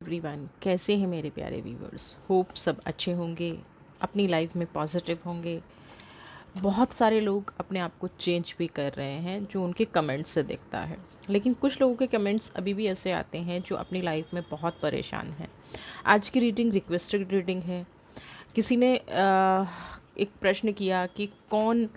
Everyone, कैसे हैं मेरे प्यारे व्यूवर्स। होप सब अच्छे होंगे, अपनी लाइफ में पॉजिटिव होंगे। बहुत सारे लोग अपने आप को चेंज भी कर रहे हैं जो उनके कमेंट्स से दिखता है, लेकिन कुछ लोगों के कमेंट्स अभी भी ऐसे आते हैं जो अपनी लाइफ में बहुत परेशान हैं। आज की रीडिंग रिक्वेस्टेड रीडिंग है। किसी ने एक प्रश्न किया कि कौन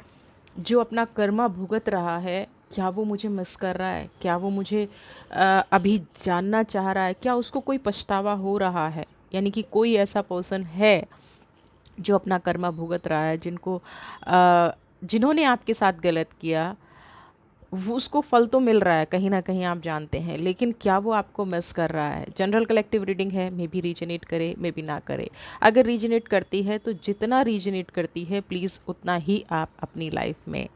जो अपना कर्मा भुगत रहा है, क्या वो मुझे मिस कर रहा है, क्या वो मुझे अभी जानना चाह रहा है, क्या उसको कोई पछतावा हो रहा है। यानी कि कोई ऐसा पर्सन है जो अपना कर्मा भुगत रहा है, जिन्होंने आपके साथ गलत किया, वो उसको फल तो मिल रहा है कहीं ना कहीं, आप जानते हैं, लेकिन क्या वो आपको मिस कर रहा है। जनरल कलेक्टिव रीडिंग है, मे बी रीजनेट करे, मे बी ना करे। अगर रीजनेट करती है तो जितना रीजनेट करती है प्लीज़ उतना ही आप अपनी लाइफ में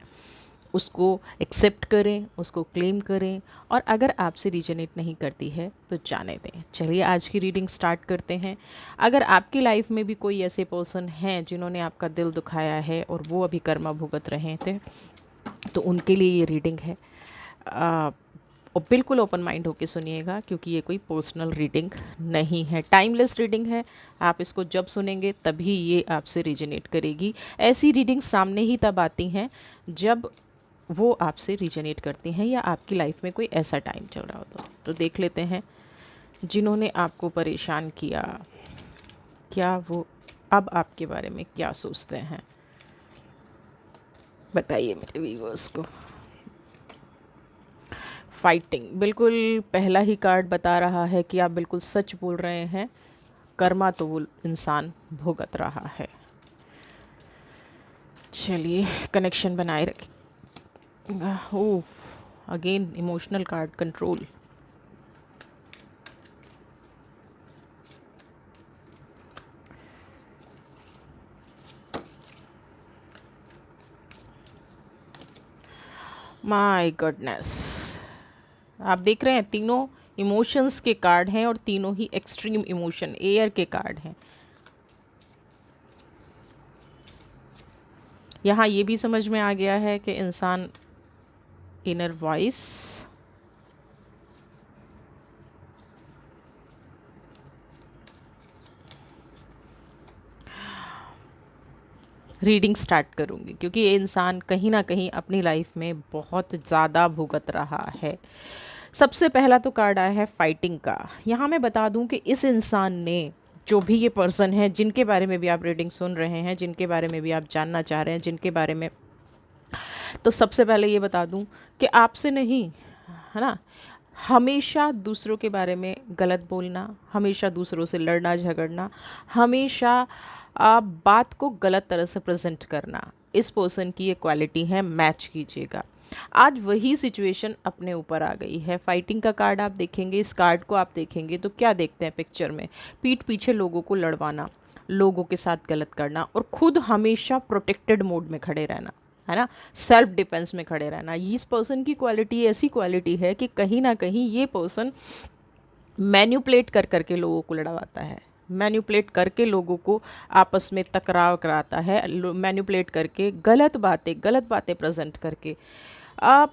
उसको एक्सेप्ट करें, उसको क्लेम करें। और अगर आपसे रीजनेट नहीं करती है तो जाने दें। चलिए आज की रीडिंग स्टार्ट करते हैं। अगर आपकी लाइफ में भी कोई ऐसे पर्सन हैं जिन्होंने आपका दिल दुखाया है और वो अभी कर्मा भुगत रहे थे, तो उनके लिए ये रीडिंग है। और बिल्कुल ओपन माइंड होके सुनिएगा, क्योंकि ये कोई पर्सनल रीडिंग नहीं है, टाइमलेस रीडिंग है। आप इसको जब सुनेंगे तभी ये आपसे रीजनेट करेगी। ऐसी रीडिंग सामने ही तब आती हैं जब वो आपसे रीजनेट करती हैं या आपकी लाइफ में कोई ऐसा टाइम चल रहा होता। तो देख लेते हैं, जिन्होंने आपको परेशान किया, क्या वो अब आपके बारे में क्या सोचते हैं, बताइए मेरे व्यूअर्स को। फाइटिंग, बिल्कुल पहला ही कार्ड बता रहा है कि आप बिल्कुल सच बोल रहे हैं। कर्मा तो वो इंसान भुगत रहा है। चलिए कनेक्शन बनाए रखें। Oh, again emotional card, control. My goodness, आप देख रहे हैं तीनों इमोशंस के कार्ड हैं और तीनों ही एक्सट्रीम इमोशन, एयर के कार्ड हैं। यहाँ ये भी समझ में आ गया है कि इंसान इनर वॉइस, रीडिंग स्टार्ट करूँगी क्योंकि ये इंसान कहीं ना कहीं अपनी लाइफ में बहुत ज़्यादा भुगत रहा है। सबसे पहला तो कार्ड आया है फाइटिंग का। यहाँ मैं बता दूँ कि इस इंसान ने, जो भी ये पर्सन है जिनके बारे में भी आप रीडिंग सुन रहे हैं, जिनके बारे में भी आप जानना चाह रहे हैं, जिनके बारे में, तो सबसे पहले ये बता दूं कि आपसे नहीं, है ना, हमेशा दूसरों के बारे में गलत बोलना, हमेशा दूसरों से लड़ना झगड़ना, हमेशा आप बात को गलत तरह से प्रेजेंट करना, इस पर्सन की ये क्वालिटी है। मैच कीजिएगा। आज वही सिचुएशन अपने ऊपर आ गई है। फाइटिंग का कार्ड आप देखेंगे, इस कार्ड को आप देखेंगे तो क्या देखते हैं पिक्चर में, पीठ पीछे लोगों को लड़वाना, लोगों के साथ गलत करना और खुद हमेशा प्रोटेक्टेड मोड में खड़े रहना, है ना, सेल्फ डिफेंस में खड़े रहना। ये इस पर्सन की क्वालिटी ऐसी क्वालिटी है कि कहीं ना कहीं ये पर्सन मैन्युपुलेट कर करके लोगों को लड़वाता है, मैन्युपुलेट करके लोगों को आपस में टकराव कराता है, मैन्युपुलेट करके गलत बातें प्रेजेंट करके।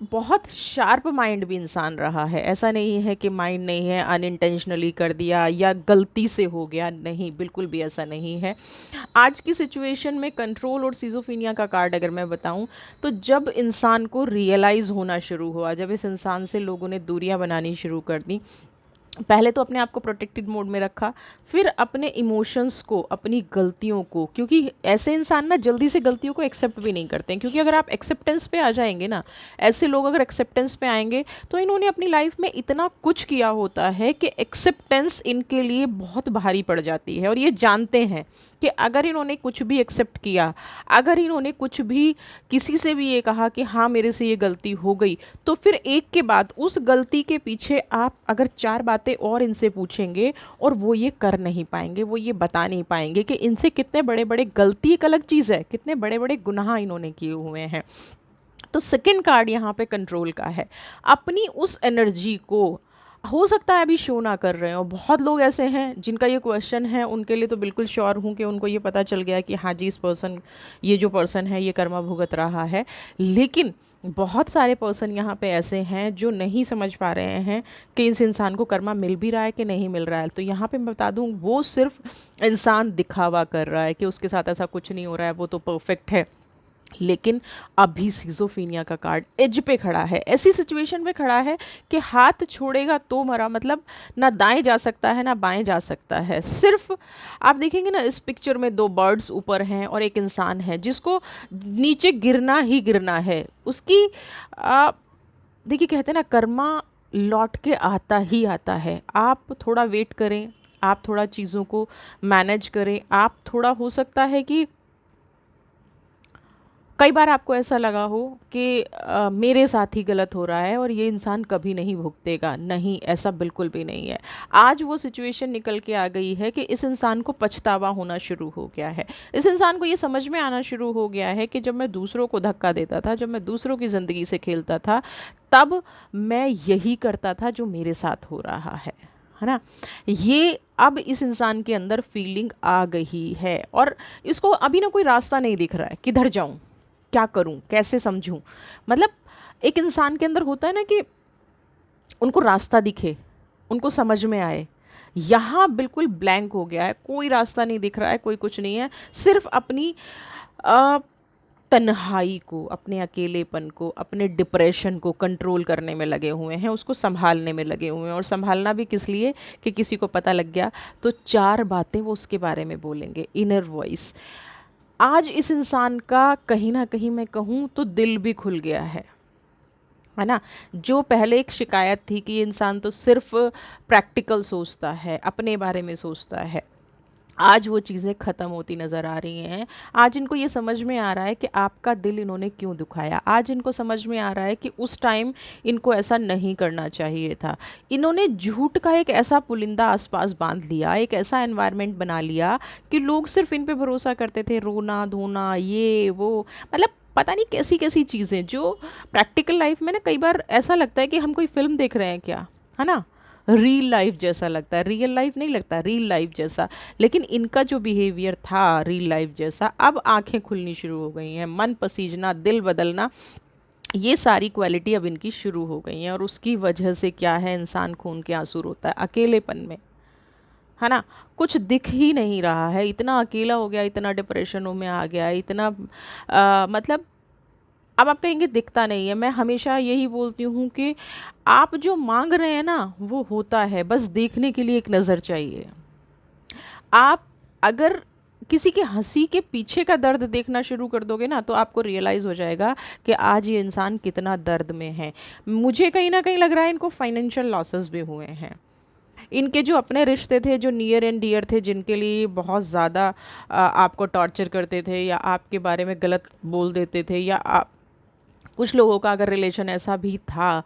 बहुत शार्प माइंड भी इंसान रहा है। ऐसा नहीं है कि माइंड नहीं है, अनइंटेंशनली कर दिया या गलती से हो गया, नहीं, बिल्कुल भी ऐसा नहीं है। आज की सिचुएशन में कंट्रोल और सिजोफीनिया का कार्ड अगर मैं बताऊं, तो जब इंसान को रियलाइज़ होना शुरू हुआ, जब इस इंसान से लोगों ने दूरियां बनानी शुरू कर दी, पहले तो अपने आप को प्रोटेक्टेड मोड में रखा, फिर अपने इमोशंस को, अपनी गलतियों को, क्योंकि ऐसे इंसान ना जल्दी से गलतियों को एक्सेप्ट भी नहीं करते हैं, क्योंकि अगर आप एक्सेप्टेंस पे आ जाएंगे ना, ऐसे लोग अगर एक्सेप्टेंस पे आएंगे तो इन्होंने अपनी लाइफ में इतना कुछ किया होता है कि एक्सेप्टेंस इनके लिए बहुत भारी पड़ जाती है। और ये जानते हैं कि अगर इन्होंने कुछ भी एक्सेप्ट किया, अगर इन्होंने कुछ भी किसी से भी ये कहा कि हाँ मेरे से ये गलती हो गई, तो फिर एक के बाद उस गलती के पीछे आप अगर चार बातें और इनसे पूछेंगे और वो ये कर नहीं पाएंगे, वो ये बता नहीं पाएंगे कि इनसे कितने बड़े बड़े, गलती एक अलग चीज़ है, कितने बड़े बड़े गुनाह इन्होंने किए हुए हैं। तो सेकंड कार्ड यहाँ पे कंट्रोल का है। अपनी उस एनर्जी को, हो सकता है अभी शो ना कर रहे हो, बहुत लोग ऐसे हैं जिनका ये क्वेश्चन है, उनके लिए तो बिल्कुल श्योर हूँ कि उनको ये पता चल गया कि हाँ जी, इस पर्सन, ये जो पर्सन है ये कर्मा भुगत रहा है। लेकिन बहुत सारे पर्सन यहाँ पे ऐसे हैं जो नहीं समझ पा रहे हैं कि इस इंसान को कर्मा मिल भी रहा है कि नहीं मिल रहा है। तो यहाँ पे मैं बता दूँ, वो सिर्फ इंसान दिखावा कर रहा है कि उसके साथ ऐसा कुछ नहीं हो रहा है, वो तो परफेक्ट है। लेकिन अभी सिजोफीनिया का कार्ड एज पे खड़ा है, ऐसी सिचुएशन पे खड़ा है कि हाथ छोड़ेगा तो मरा, मतलब ना दाएं जा सकता है ना बाएं जा सकता है। सिर्फ आप देखेंगे ना, इस पिक्चर में दो बर्ड्स ऊपर हैं और एक इंसान है जिसको नीचे गिरना ही गिरना है। उसकी आ, देखिए, कहते हैं ना, कर्मा लौट के आता ही आता है। आप थोड़ा वेट करें, आप थोड़ा चीज़ों को मैनेज करें, आप थोड़ा, हो सकता है कि कई बार आपको ऐसा लगा हो कि मेरे साथ ही गलत हो रहा है और ये इंसान कभी नहीं भुगतेगा। नहीं, ऐसा बिल्कुल भी नहीं है। आज वो सिचुएशन निकल के आ गई है कि इस इंसान को पछतावा होना शुरू हो गया है। इस इंसान को ये समझ में आना शुरू हो गया है कि जब मैं दूसरों को धक्का देता था, जब मैं दूसरों की ज़िंदगी से खेलता था, तब मैं यही करता था जो मेरे साथ हो रहा है ना। ये अब इस इंसान के अंदर फीलिंग आ गई है और इसको अभी ना कोई रास्ता नहीं दिख रहा है, किधर जाऊं, क्या करूं, कैसे समझूं। मतलब एक इंसान के अंदर होता है ना कि उनको रास्ता दिखे, उनको समझ में आए। यहाँ बिल्कुल ब्लैंक हो गया है, कोई रास्ता नहीं दिख रहा है, कोई कुछ नहीं है। सिर्फ अपनी अ, तन्हाई को, अपने अकेलेपन को, अपने डिप्रेशन को कंट्रोल करने में लगे हुए हैं, उसको संभालने में लगे हुए हैं। और संभालना भी किस लिए, कि किसी को पता लग गया तो चार बातें वो उसके बारे में बोलेंगे। Inner voice. आज इस इंसान का कहीं ना कहीं मैं कहूँ तो दिल भी खुल गया है ना। जो पहले एक शिकायत थी कि ये इंसान तो सिर्फ प्रैक्टिकल सोचता है, अपने बारे में सोचता है, आज वो चीज़ें ख़त्म होती नज़र आ रही हैं। आज इनको ये समझ में आ रहा है कि आपका दिल इन्होंने क्यों दुखाया। आज इनको समझ में आ रहा है कि उस टाइम इनको ऐसा नहीं करना चाहिए था। इन्होंने झूठ का एक ऐसा पुलिंदा आसपास बांध लिया, एक ऐसा एनवायरनमेंट बना लिया कि लोग सिर्फ इन पे भरोसा करते थे। रोना धोना ये वो, मतलब पता नहीं कैसी कैसी चीज़ें जो प्रैक्टिकल लाइफ में ना कई बार ऐसा लगता है कि हम कोई फिल्म देख रहे हैं क्या, है ना। रियल लाइफ जैसा लगता है, रियल लाइफ नहीं लगता, रियल लाइफ जैसा। लेकिन इनका जो बिहेवियर था रियल लाइफ जैसा, अब आंखें खुलनी शुरू हो गई हैं, मन पसीजना, दिल बदलना, ये सारी क्वालिटी अब इनकी शुरू हो गई हैं। और उसकी वजह से क्या है, इंसान खून के आंसू रोता है अकेलेपन में, है ना। कुछ दिख ही नहीं रहा है, इतना अकेला हो गया, इतना डिप्रेशनों में आ गया, इतना मतलब अब आप कहेंगे दिखता नहीं है। मैं हमेशा यही बोलती हूँ कि आप जो मांग रहे हैं ना वो होता है, बस देखने के लिए एक नज़र चाहिए। आप अगर किसी के हंसी के पीछे का दर्द देखना शुरू कर दोगे ना, तो आपको रियलाइज़ हो जाएगा कि आज ये इंसान कितना दर्द में है। मुझे कहीं ना कहीं लग रहा है इनको फाइनेंशियल लॉसेस भी हुए हैं। इनके जो अपने रिश्ते थे, जो नियर एंड डियर थे, जिनके लिए बहुत ज़्यादा आपको टॉर्चर करते थे या आपके बारे में गलत बोल देते थे, या कुछ लोगों का अगर रिलेशन ऐसा भी था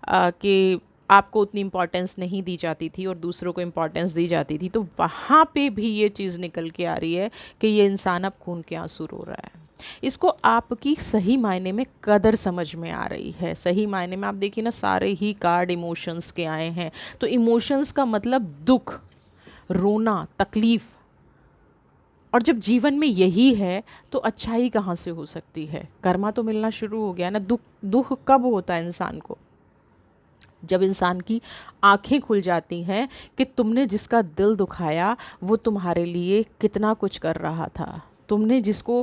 कि आपको उतनी इम्पोर्टेंस नहीं दी जाती थी और दूसरों को इम्पोर्टेंस दी जाती थी, तो वहाँ पे भी ये चीज़ निकल के आ रही है कि ये इंसान अब खून के आंसू रो रहा है। इसको आपकी सही मायने में कदर समझ में आ रही है। सही मायने में आप देखिए ना, सारे ही कार्ड इमोशंस के आए हैं। तो इमोशंस का मतलब दुख, रोना, तकलीफ़। और जब जीवन में यही है तो अच्छाई कहाँ से हो सकती है। कर्मा तो मिलना शुरू हो गया ना। दुख, दुख कब होता है इंसान को, जब इंसान की आंखें खुल जाती हैं कि तुमने जिसका दिल दुखाया वो तुम्हारे लिए कितना कुछ कर रहा था। तुमने जिसको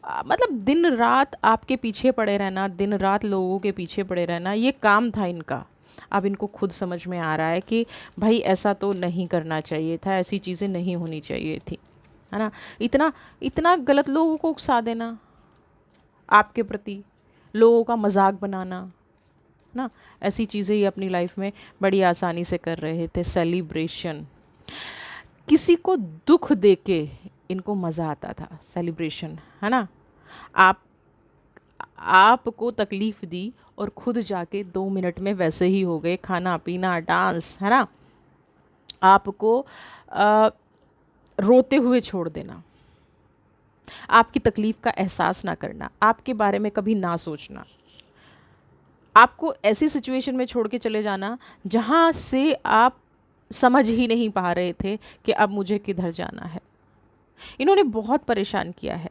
मतलब दिन रात आपके पीछे पड़े रहना, दिन रात लोगों के पीछे पड़े रहना, ये काम था इनका। अब इनको खुद समझ में आ रहा है कि भाई ऐसा तो नहीं करना चाहिए था, ऐसी चीज़ें नहीं होनी चाहिए थी, है ना। इतना इतना गलत लोगों को उकसा देना आपके प्रति, लोगों का मजाक बनाना, ना, ऐसी चीज़ें ये अपनी लाइफ में बड़ी आसानी से कर रहे थे। सेलिब्रेशन, किसी को दुख देके इनको मज़ा आता था। सेलिब्रेशन, है ना। आप आपको तकलीफ़ दी और खुद जाके 2 मिनट में वैसे ही हो गए, खाना पीना डांस, है ना। आपको आ, रोते हुए छोड़ देना, आपकी तकलीफ़ का एहसास ना करना, आपके बारे में कभी ना सोचना, आपको ऐसी सिचुएशन में छोड़ के चले जाना जहाँ से आप समझ ही नहीं पा रहे थे कि अब मुझे किधर जाना है। इन्होंने बहुत परेशान किया है।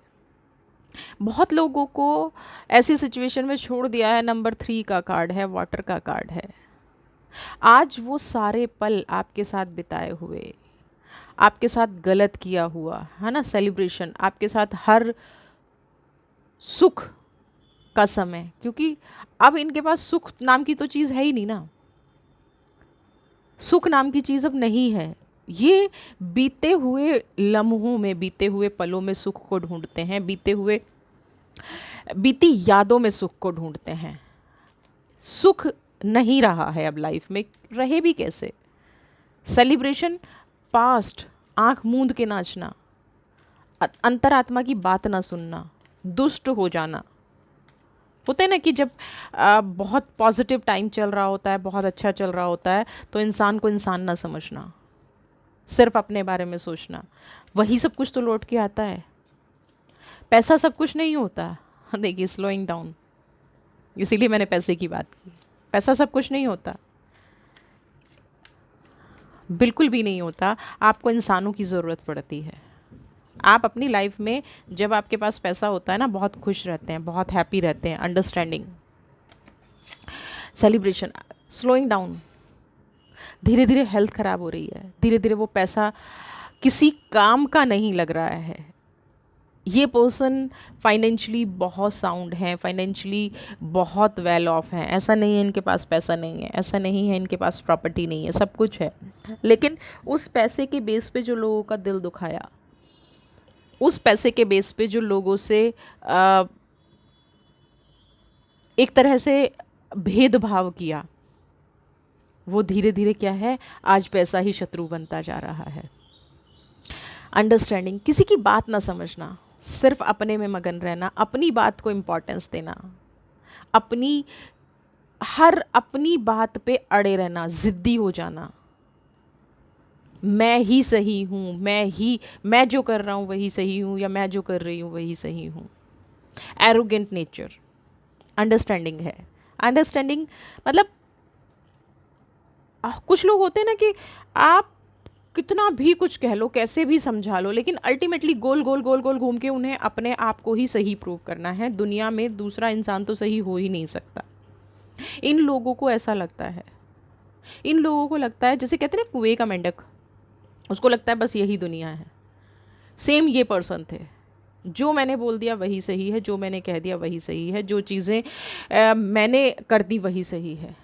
बहुत लोगों को ऐसी सिचुएशन में छोड़ दिया है। नंबर 3 का कार्ड है, वाटर का कार्ड है। आज वो सारे पल आपके साथ बिताए हुए, आपके साथ गलत किया हुआ है ना, सेलिब्रेशन, आपके साथ हर सुख का समय, क्योंकि अब इनके पास सुख नाम की तो चीज़ है ही नहीं ना, सुख नाम की चीज़ अब नहीं है। ये बीते हुए लम्हों में, बीते हुए पलों में सुख को ढूंढते हैं, बीती यादों में सुख को ढूंढते हैं। सुख नहीं रहा है अब लाइफ में, रहे भी कैसे। सेलिब्रेशन, पास्ट, आंख मूंद के नाचना, अंतरात्मा की बात ना सुनना, दुष्ट हो जाना। होता है ना कि जब बहुत पॉजिटिव टाइम चल रहा होता है, बहुत अच्छा चल रहा होता है, तो इंसान को इंसान ना समझना, सिर्फ अपने बारे में सोचना, वही सब कुछ तो लौट के आता है। पैसा सब कुछ नहीं होता। देखिए, स्लोइंग डाउन, इसीलिए मैंने पैसे की बात की। पैसा सब कुछ नहीं होता, बिल्कुल भी नहीं होता। आपको इंसानों की ज़रूरत पड़ती है। आप अपनी लाइफ में जब आपके पास पैसा होता है ना, बहुत खुश रहते हैं, बहुत हैप्पी रहते हैं, अंडरस्टैंडिंग, सेलिब्रेशन, स्लोइंग डाउन। धीरे धीरे हेल्थ ख़राब हो रही है, धीरे धीरे वो पैसा किसी काम का नहीं लग रहा है। ये पर्सन फाइनेंशियली बहुत साउंड है, फाइनेंशियली बहुत वेल ऑफ हैं। ऐसा नहीं है इनके पास पैसा नहीं है, ऐसा नहीं है इनके पास प्रॉपर्टी नहीं है, सब कुछ है। लेकिन उस पैसे के बेस पे जो लोगों का दिल दुखाया, उस पैसे के बेस पे जो लोगों से एक तरह से भेदभाव किया, वो धीरे धीरे क्या है, आज पैसा ही शत्रु बनता जा रहा है। अंडरस्टैंडिंग, किसी की बात ना समझना, सिर्फ अपने में मगन रहना, अपनी बात को इम्पोर्टेंस देना, अपनी बात पे अड़े रहना, ज़िद्दी हो जाना, मैं ही सही हूँ, मैं जो कर रहा हूँ वही सही हूँ, या मैं जो कर रही हूँ वही सही हूँ। Arrogant nature. अंडरस्टैंडिंग है। अंडरस्टैंडिंग मतलब कुछ लोग होते हैं ना कि आप कितना भी कुछ कह लो, कैसे भी समझा लो, लेकिन अल्टीमेटली गोल गोल गोल गोल घूम के उन्हें अपने आप को ही सही प्रूव करना है। दुनिया में दूसरा इंसान तो सही हो ही नहीं सकता। इन लोगों को ऐसा लगता है, इन लोगों को लगता है, जैसे कहते हैं ना कुएं का मेंढक, उसको लगता है बस यही दुनिया है। सेम ये पर्सन थे, जो मैंने बोल दिया वही सही है, जो मैंने कह दिया वही सही है, जो चीज़ें मैंने कर दी वही सही है।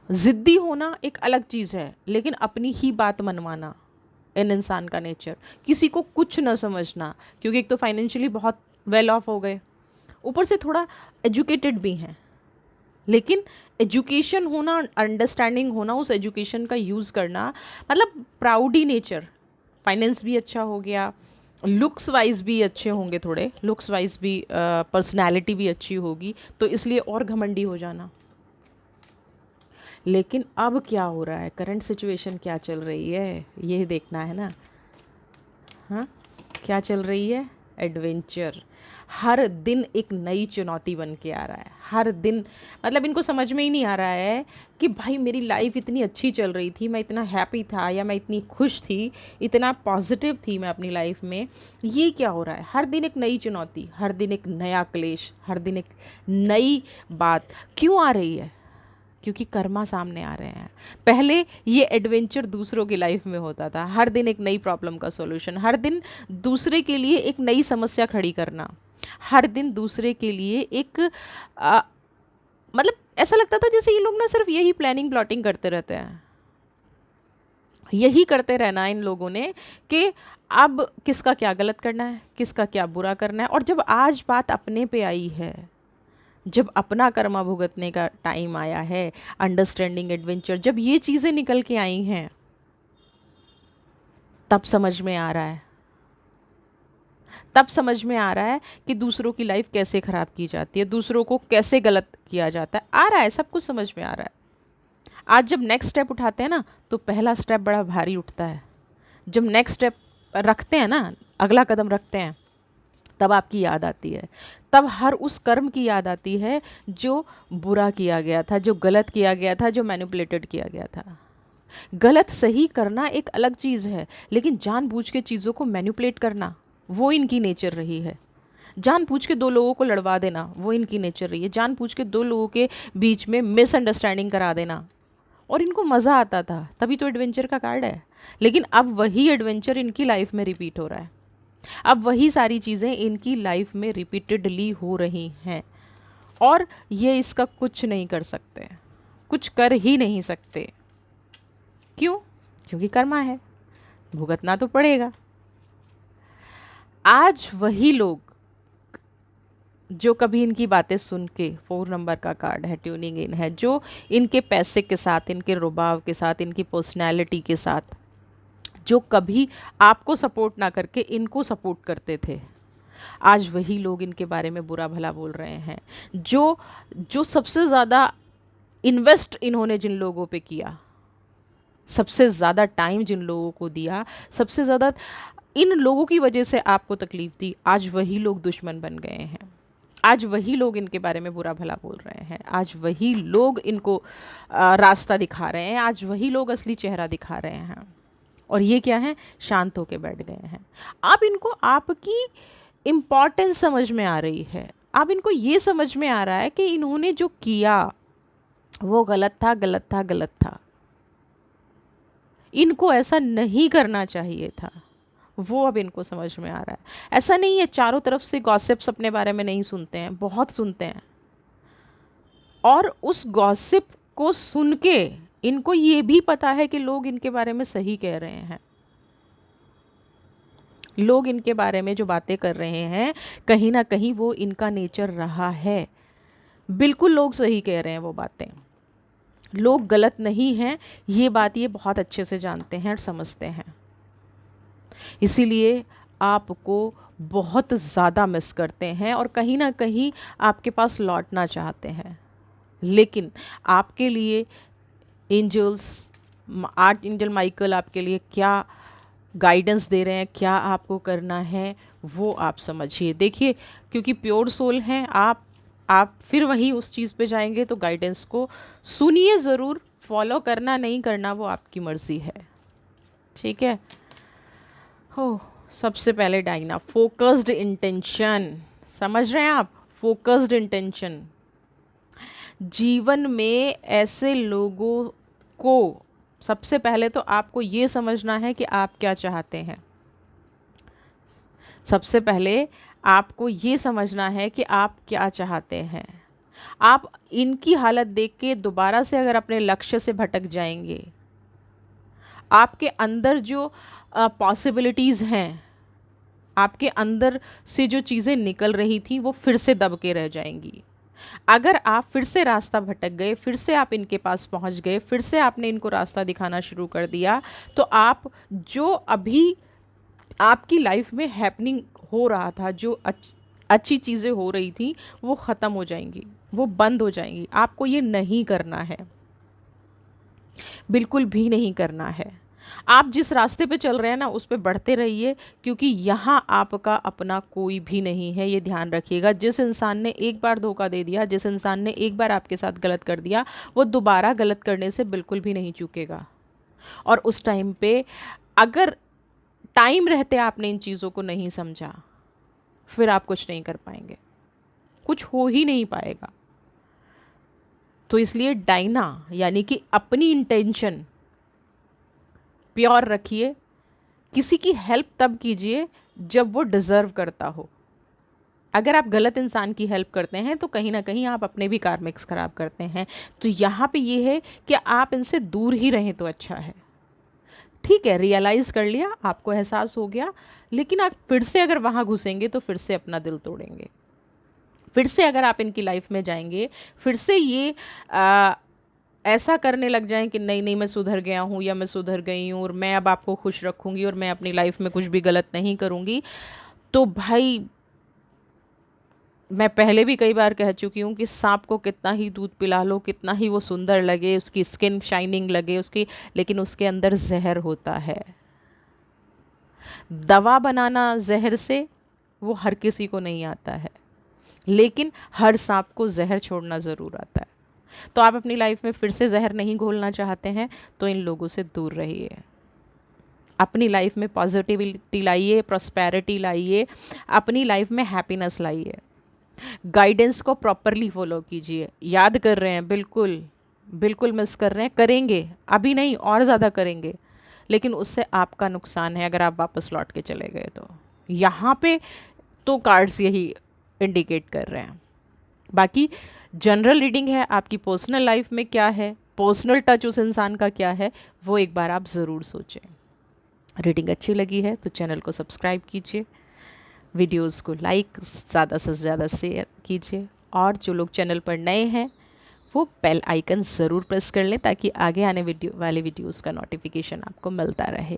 ज़िद्दी होना एक अलग चीज़ है, लेकिन अपनी ही बात मनवाना इन इंसान का नेचर। किसी को कुछ ना समझना, क्योंकि एक तो फाइनेंशियली बहुत वेल ऑफ हो गए, ऊपर से थोड़ा एजुकेटेड भी हैं। लेकिन एजुकेशन होना, अंडरस्टैंडिंग होना, उस एजुकेशन का यूज़ करना, मतलब प्राउडी नेचर। फाइनेंस भी अच्छा हो गया, लुक्स वाइज भी अच्छे होंगे, थोड़े लुक्स वाइज भी, पर्सनैलिटी भी अच्छी होगी, तो इसलिए और घमंडी हो जाना। लेकिन अब क्या हो रहा है, करंट सिचुएशन क्या चल रही है, ये देखना है ना। हाँ, क्या चल रही है? एडवेंचर। हर दिन एक नई चुनौती बन के आ रहा है, हर दिन। मतलब इनको समझ में ही नहीं आ रहा है कि भाई मेरी लाइफ इतनी अच्छी चल रही थी, मैं इतना हैप्पी था, या मैं इतनी खुश थी, इतना पॉजिटिव थी मैं अपनी लाइफ में, ये क्या हो रहा है? हर दिन एक नई चुनौती, हर दिन एक नया क्लेश, हर दिन एक नई बात क्यों आ रही है? क्योंकि कर्मा सामने आ रहे हैं। पहले ये एडवेंचर दूसरों की लाइफ में होता था, हर दिन एक नई प्रॉब्लम का सॉल्यूशन, हर दिन दूसरे के लिए एक नई समस्या खड़ी करना, हर दिन दूसरे के लिए एक मतलब ऐसा लगता था जैसे ये लोग ना सिर्फ यही प्लानिंग प्लॉटिंग करते रहते हैं। यही करते रहना इन लोगों ने कि अब किसका क्या गलत करना है, किसका क्या बुरा करना है। और जब आज बात अपने पे आई है, जब अपना कर्मा भुगतने का टाइम आया है, अंडरस्टैंडिंग, एडवेंचर, जब ये चीज़ें निकल के आई हैं, तब समझ में आ रहा है, तब समझ में आ रहा है कि दूसरों की लाइफ कैसे ख़राब की जाती है, दूसरों को कैसे गलत किया जाता है। आ रहा है, सब कुछ समझ में आ रहा है। आज जब नेक्स्ट स्टेप उठाते हैं ना, तो पहला स्टेप बड़ा भारी उठता है। जब नेक्स्ट स्टेप रखते हैं ना, अगला कदम रखते हैं, तब आपकी याद आती है, तब हर उस कर्म की याद आती है जो बुरा किया गया था, जो गलत किया गया था, जो मैनिपुलेटेड किया गया था। गलत सही करना एक अलग चीज़ है, लेकिन जानबूझ के चीज़ों को मैनिपुलेट करना, वो इनकी नेचर रही है। जानबूझ के दो लोगों को लड़वा देना, वो इनकी नेचर रही है। जानबूझ के दो लोगों के बीच में मिसअंडरस्टैंडिंग करा देना, और इनको मज़ा आता था, तभी तो एडवेंचर का कार्ड है। लेकिन अब वही एडवेंचर इनकी लाइफ में रिपीट हो रहा है। अब वही सारी चीज़ें इनकी लाइफ में रिपीटेडली हो रही हैं, और ये इसका कुछ नहीं कर सकते, कुछ कर ही नहीं सकते। क्यों? क्योंकि कर्मा है, भुगतना तो पड़ेगा। आज वही लोग जो कभी इनकी बातें सुन के, 4 नंबर का कार्ड है, ट्यूनिंग इन है, जो इनके पैसे के साथ, इनके रुबाव के साथ, इनकी पर्सनैलिटी के साथ, जो कभी आपको सपोर्ट ना करके इनको सपोर्ट करते थे, आज वही लोग इनके बारे में बुरा भला बोल रहे हैं। जो जो सबसे ज़्यादा इन्वेस्ट इन्होंने जिन लोगों पे किया, सबसे ज़्यादा टाइम जिन लोगों को दिया, सबसे ज़्यादा इन लोगों की वजह से आपको तकलीफ़ दी, आज वही लोग दुश्मन बन गए हैं। आज वही लोग इनके बारे में बुरा भला बोल रहे हैं। आज वही लोग इनको रास्ता दिखा रहे हैं। आज वही लोग असली चेहरा दिखा रहे हैं। और ये क्या है? शांत होके बैठ गए हैं। अब इनको आपकी इम्पॉर्टेंस समझ में आ रही है। अब इनको ये समझ में आ रहा है कि इन्होंने जो किया वो गलत था, गलत था, गलत था। इनको ऐसा नहीं करना चाहिए था। वो अब इनको समझ में आ रहा है। ऐसा नहीं है चारों तरफ से गॉसिप्स अपने बारे में नहीं सुनते हैं, बहुत सुनते हैं। और उस गॉसिप को सुन के इनको ये भी पता है कि लोग इनके बारे में सही कह रहे हैं। लोग इनके बारे में जो बातें कर रहे हैं, कहीं ना कहीं वो इनका नेचर रहा है। बिल्कुल लोग सही कह रहे हैं वो बातें। लोग गलत नहीं हैं, ये बात ये बहुत अच्छे से जानते हैं और समझते हैं। इसीलिए आपको बहुत ज़्यादा मिस करते हैं और कहीं ना कहीं आपके पास लौटना चाहते हैं। लेकिन आपके लिए एंजल्स, आर्च एंजल माइकल आपके लिए क्या गाइडेंस दे रहे हैं, क्या आपको करना है, वो आप समझिए। देखिए, क्योंकि प्योर सोल हैं आप फिर वहीं उस चीज़ पे जाएंगे, तो गाइडेंस को सुनिए ज़रूर। फॉलो करना नहीं करना वो आपकी मर्ज़ी है, ठीक है। हो, सबसे पहले डायना, फोकस्ड इंटेंशन। समझ रहे हैं आप? Focused intention. जीवन में ऐसे लोगों को सबसे पहले तो आपको ये समझना है कि आप क्या चाहते हैं। सबसे पहले आपको ये समझना है कि आप क्या चाहते हैं। आप इनकी हालत देख के दोबारा से अगर अपने लक्ष्य से भटक जाएंगे, आपके अंदर जो पॉसिबिलिटीज़ हैं, आपके अंदर से जो चीज़ें निकल रही थी, वो फिर से दब के रह जाएंगी। अगर आप फिर से रास्ता भटक गए, फिर से आप इनके पास पहुंच गए, फिर से आपने इनको रास्ता दिखाना शुरू कर दिया, तो आप जो अभी आपकी लाइफ में हैपनिंग हो रहा था, जो अच्छी चीज़ें हो रही थी, वो ख़त्म हो जाएंगी, वो बंद हो जाएंगी। आपको ये नहीं करना है, बिल्कुल भी नहीं करना है। आप जिस रास्ते पे चल रहे हैं ना, उस पे बढ़ते रहिए, क्योंकि यहाँ आपका अपना कोई भी नहीं है, ये ध्यान रखिएगा। जिस इंसान ने एक बार धोखा दे दिया, जिस इंसान ने एक बार आपके साथ गलत कर दिया, वो दोबारा गलत करने से बिल्कुल भी नहीं चूकेगा। और उस टाइम पे अगर टाइम रहते आपने इन चीज़ों को नहीं समझा, फिर आप कुछ नहीं कर पाएंगे, कुछ हो ही नहीं पाएगा। तो इसलिए डायना यानी कि अपनी इंटेंशन प्योर रखिए। किसी की हेल्प तब कीजिए जब वो डिज़र्व करता हो। अगर आप गलत इंसान की हेल्प करते हैं, तो कहीं ना कहीं आप अपने भी कार्मिक्स ख़राब करते हैं। तो यहाँ पे ये है कि आप इनसे दूर ही रहें तो अच्छा है। ठीक है, रियलाइज़ कर लिया, आपको एहसास हो गया, लेकिन आप फिर से अगर वहाँ घुसेंगे तो फिर से अपना दिल तोड़ेंगे। फिर से अगर आप इनकी लाइफ में जाएंगे, फिर से ये ऐसा करने लग जाएं कि नहीं नहीं मैं सुधर गया हूँ या मैं सुधर गई हूँ और मैं अब आपको खुश रखूँगी और मैं अपनी लाइफ में कुछ भी गलत नहीं करूँगी, तो भाई मैं पहले भी कई बार कह चुकी हूँ कि सांप को कितना ही दूध पिला लो, कितना ही वो सुंदर लगे, उसकी स्किन शाइनिंग लगे उसकी, लेकिन उसके अंदर जहर होता है। दवा बनाना जहर से वो हर किसी को नहीं आता है, लेकिन हर सांप को जहर छोड़ना ज़रूर आता है। तो आप अपनी लाइफ में फिर से जहर नहीं घोलना चाहते हैं, तो इन लोगों से दूर रहिए। अपनी लाइफ में पॉजिटिविटी लाइए, प्रॉस्पेरिटी लाइए, अपनी लाइफ में हैप्पीनेस लाइए। गाइडेंस को प्रॉपरली फॉलो कीजिए। याद कर रहे हैं, बिल्कुल बिल्कुल मिस कर रहे हैं, करेंगे, अभी नहीं और ज़्यादा करेंगे, लेकिन उससे आपका नुकसान है अगर आप वापस लौट के चले गए तो। यहाँ पे तो कार्ड्स यही इंडिकेट कर रहे हैं। बाकी जनरल रीडिंग है, आपकी पर्सनल लाइफ में क्या है, पर्सनल टच उस इंसान का क्या है, वो एक बार आप ज़रूर सोचें। रीडिंग अच्छी लगी है तो चैनल को सब्सक्राइब कीजिए, वीडियोस को लाइक ज़्यादा से ज़्यादा शेयर कीजिए, और जो लोग चैनल पर नए हैं वो बेल आइकन ज़रूर प्रेस कर लें ताकि आगे आने वाले वीडियोस का नोटिफिकेशन आपको मिलता रहे।